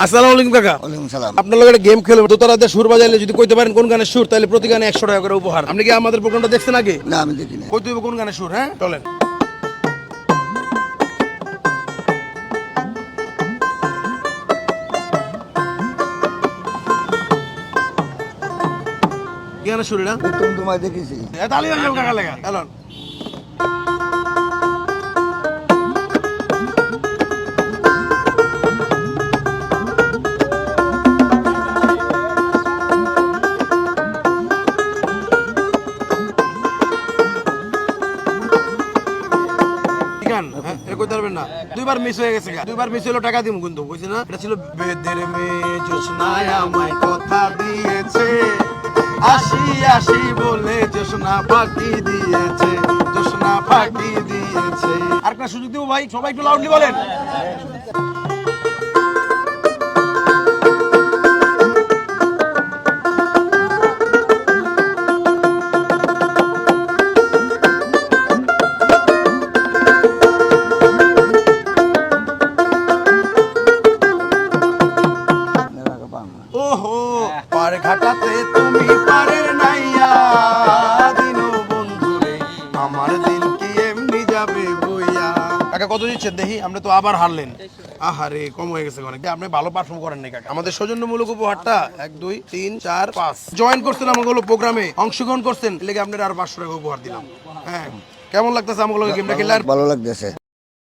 আসসালামু আলাইকুম কাকা। ওয়ালাইকুম সালাম। আপনার লগে একটা গেম খেলবো, দোতারাতে সুর বাজাইলে যদি কইতে পারেন কোন গানের সুর, তাহলে প্রতি গানে 100 টাকা করে উপহার। আপনি কি আমাদের প্রোগ্রামটা দেখছেন আগে? না আমি দেখি না। কইতে হইব কোন গানের সুর, হ্যাঁ চলেন। কি গানের সুর এটা? তুমি তোমায় দেখেছি। তালি বাজাও কাকা লাগা চলুন। দুইবার মিস হয়ে গেছে, দুইবার মিস হলো টাকা দিমু কিন্তু বুঝছি না। এটা ছিল বেদের মেয়ে জোছনায় আমায় কথা দিয়েছে, আসি আসি বলে জোছনা ফাঁকি দিয়েছে, জোছনা ফাঁকি দিয়েছে। আরেকটা সুযোগ দিব ভাই, সবাই একটু লাউডলি বলেন। ওহো পার ঘাটাতে তুমি পারের নাইয়া দিনো বন্ধুরে, আমার দিন কি এমনি যাবে বইয়া। কাকা কত দিচ্ছেন দেখি? আমরা তো আবার হারলেন। আহারে কম হয়ে গেছে অনেক। আপনি ভালো পারফর্ম করেন নাই কাকা। আমাদের সৌজন্যমূলক উপহারটা 1 2 3 4 5 জয়েন করছেন আমাগুলো প্রোগ্রামে, অংশগ্রহণ করছেন, লেগে আপনার আর 500 টাকা উপহার দিলাম। হ্যাঁ কেমন লাগতেছে আমাগুলো গেমটা খেলে? ভালো লাগতেছে।